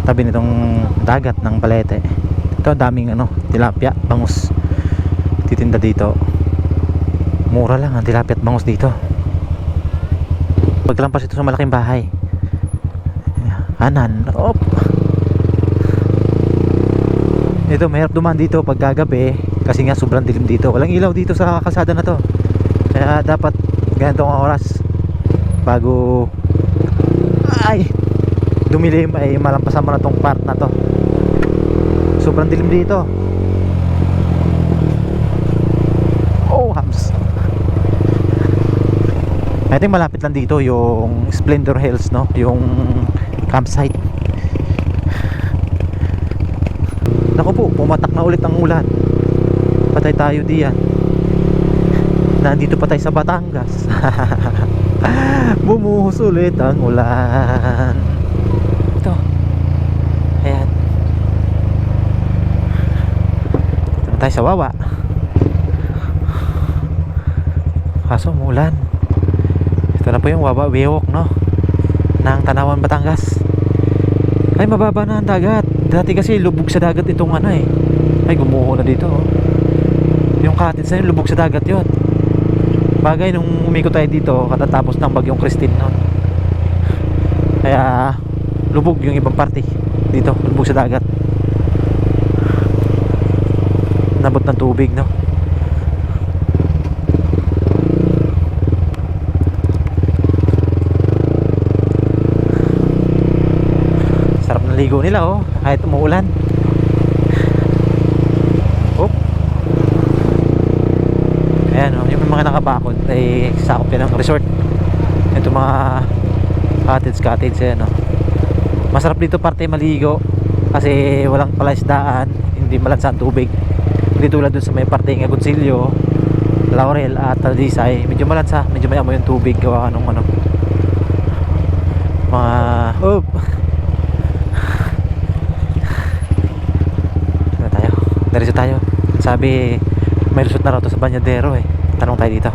tabi nitong dagat ng Balete. Ito daming tilapia, bangus titinda dito. Mura lang ang tilapia at bangus dito. Paglampas ito sa malaking bahay, kanan, ito mahirap dumaan dito pag gagabi kasi nga sobrang dilim dito. Walang ilaw dito sa kalsada na to. Kaya dapat ganitong oras bago dumilim ay malampasan mo na tong part na to. Sobrang dilim dito. Oh, hams. I think malapit lang dito yung Splendor Hills, no? Yung campsite. Naku po, pumatak na ulit ang ulan. Patay tayo diyan. Nandito pa tayo sa Batangas. Bumuhos ulit ang ulan. Ito. Ayan. Ito na tayo sa Wawa. Kaso umulan. Ito na po yung Wawa Baywalk, no? Ng Tanawan, Batangas. Ay, mababa na ang dagat. Dati kasi lubog sa dagat itong ay gumuho na dito, oh. Yung cottage na yun, lubog sa dagat yun. Bagay nung umikot tayo dito katatapos ng bagyong Christine noon. Kaya lubog yung ibang parte dito, lubog sa dagat. Nabot ng tubig, no? Sarap ng ligo nila, oh, kahit umuulan. Ayan, yung mga nakabakod ay sakop yan ng resort. Ito mga cottage ayan, masarap dito parte maligo kasi walang palaisdaan, hindi malansa ang tubig. Hindi tulad dun sa may parte ng Agoncillo, Laurel at Talisay, medyo malansa, medyo mayamo yung tubig gawa ka nung mga tayo, diretso tayo. Sabi may resort na raw to sa Banyadero eh. Tanong tayo dito.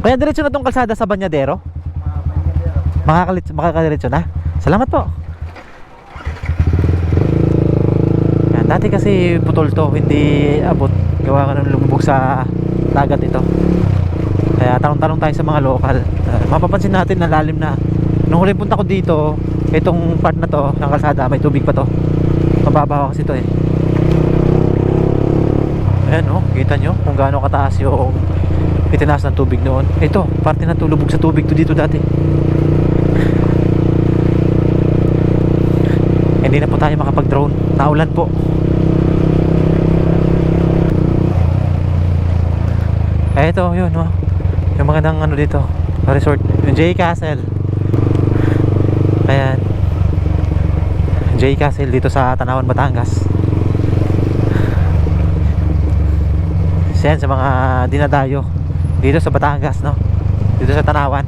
Kaya diretso na tong kalsada sa Banyadero? Makakadiretso na? Salamat po. Yan, dati kasi putol to, hindi abot. Gawa ka nung lumubog sa dagat ito. Kaya tanong-tanong tayo sa mga lokal. Mapapansin natin na lalim na. Nung huling punta ko dito, itong part na to ng kalsada, may tubig pa to. Mababaw kasi to eh. Ayan, kita nyo kung gaano kataas yung itinaas ng tubig noon. Ito, parte na to, lubog sa tubig to dito dati. Hindi na po tayo makapag-drone, naulan po. Ito, yun, yung magandang dito, resort, yung J Castle. Ayan, J Castle dito sa Tanawan, Batangas. Yan sa mga dinadayo dito sa Batangas, no? Dito sa Tanawan.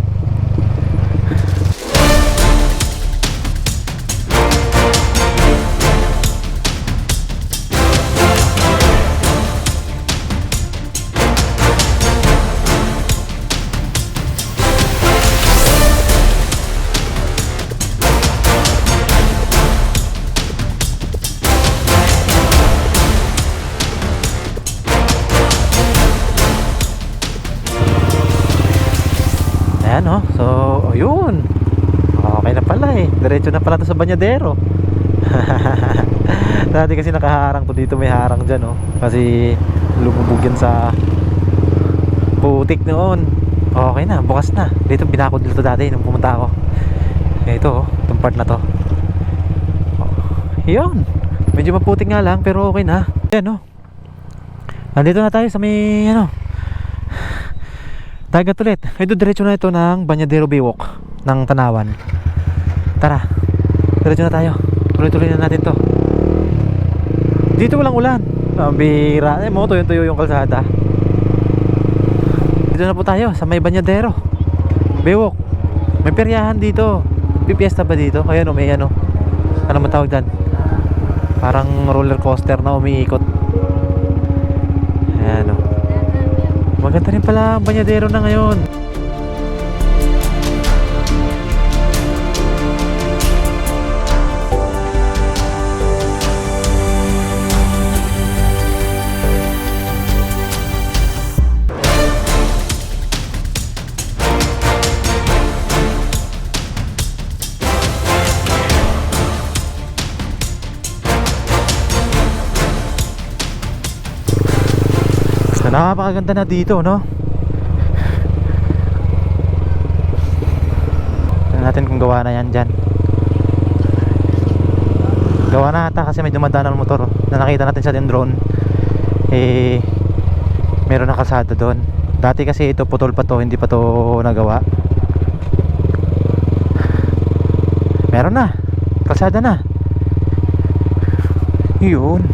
Ayan oh. So, ayun. Okay na pala eh. Diretso na pala to sa Banyadero. Dati kasi nakaharang to dito, may harang dyan oh. Kasi lumubog yan sa putik noon. Okay na, bukas na. Dito binakod dito dati nung pumunta ako. Ito oh, itong part na to. Yun. Medyo maputik nga lang pero okay na. Ayan oh. Nandito na tayo sa may ano, dagat ulit. Ito diretso na ito ng Banyadero Baywalk ng Tanawan. Tara, diretso na tayo. Tuloy-tuloy na natin to. Dito walang ulan. Ang bira. Mo tuyo-tuyo yung kalsada. Dito na po tayo sa may Banyadero Baywalk. May peryahan dito. Pipiesta ba dito? Ayan o, may ano. Ano man tawag dyan? Parang roller coaster na umiikot. Ayan o. Maganda rin pala ang Banyadero na ngayon. Napakaganda na dito, no? Tignan natin kung gawa na yan dyan. Gawa na ata kasi may dumadaan ng motor na nakita natin sa drone. Eh, meron na kalsada doon. Dati kasi ito putol pa to, hindi pa to nagawa. Meron na, kalsada na. Yun.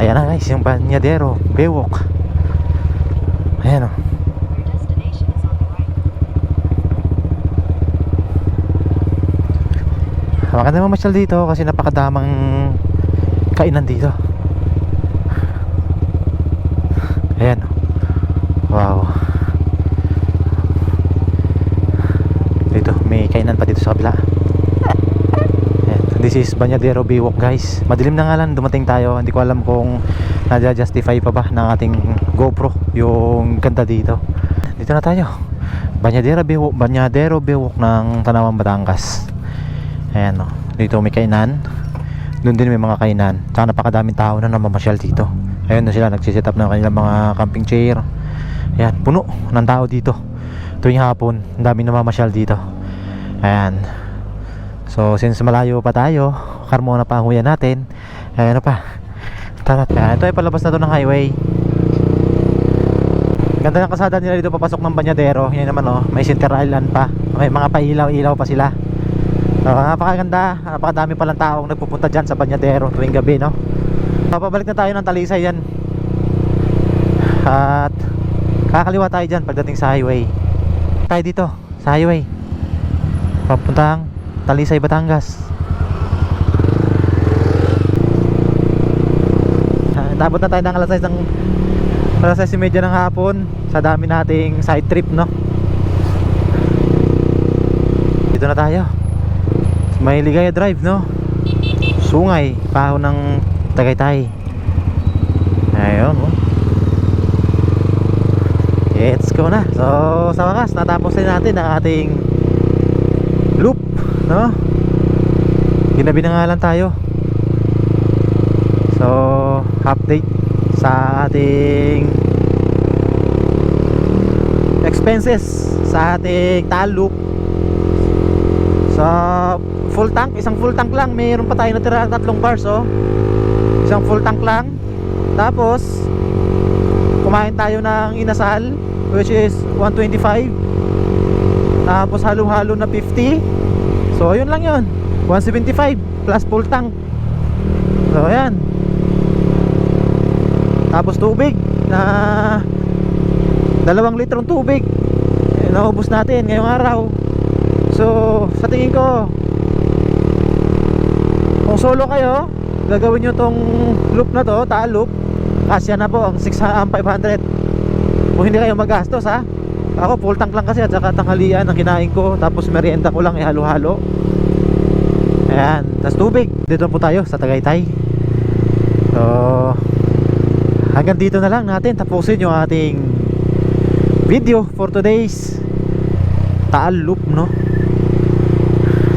Ayan na guys, yung Banyadero Baywalk. Ayan o. Maganda mamasyal dito kasi napakadamang kainan dito. Ayan o. Wow. Dito, may kainan pa dito sa kabila. Ayan. This is Banyadero Baywalk guys. Madilim na nga lang dumating tayo. Hindi ko alam kung na-justify pa ba ng ating GoPro yung ganda dito. Dito na tayo. Banyadero Baywalk ng Tanawan, Batangas. Ayan o. Dito may kainan. Doon din may mga kainan. Tsaka napakadaming tao na namamasyal dito. Ayun na sila, nagsiset up ng kanilang mga camping chair. Ayan, puno ng tao dito. Tuwing hapon, ang daming namamasyal dito. Ayan. So since malayo pa tayo, Carmona pa ang huya natin. Ayan pa. Tara, ayan, ito ay palabas na to ng highway. Ganda ng kasada nila dito papasok ng Banyadero. Yan naman oh, may center island pa. May mga pailaw-ilaw pa sila. Napakaganda, napakadami palang taong nagpupunta dyan sa Banyadero tuwing gabi, no? Papabalik na tayo ng Talisay yan. At kakaliwa tayo dyan pagdating sa highway. Tayo dito, sa highway. Papuntang Talisay, Batangas. Tapos na tayo ng alas 6:30 ng hapon sa dami nating side trip, no? Dito na tayo may Ligaya Drive, no? Sungay, paho ng Tagaytay. Ayun, oh. Let's go na. So sa wakas natapos din natin ang ating loop, no? Ginabi na nga lang tayo. So update sa ating expenses sa ating Taal Loop. Sa full tank, isang full tank lang, mayroon pa tayo natira 3 bars, oh. Isang full tank lang. Tapos kumain tayo ng inasal which is 125. Tapos halo-halo na 50. So yun lang yun, 175 plus full tank. So ayan. Tapos tubig na 2 litrong tubig naubos natin ngayong araw. So sa tingin ko, kung solo kayo, gagawin nyo tong loop na to, Taal Loop, kasya na po ang 500 kung hindi kayo magastos, ha. Ako full tank lang kasi at saka tanghalian ang kinain ko, tapos merienda ko lang ihalo-halo. Ayan, tas tubig. Dito po tayo sa Tagaytay. So hanggang dito na lang natin tapusin yung ating video for today's Taal Loop, no?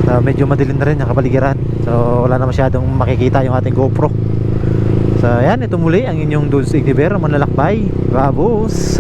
So, medyo madilim na rin yung kapaligiran. So wala na masyadong makikita yung ating GoPro. So ayan, ito muli ang inyong Dudes Igniver, manlalakbay. Vamos!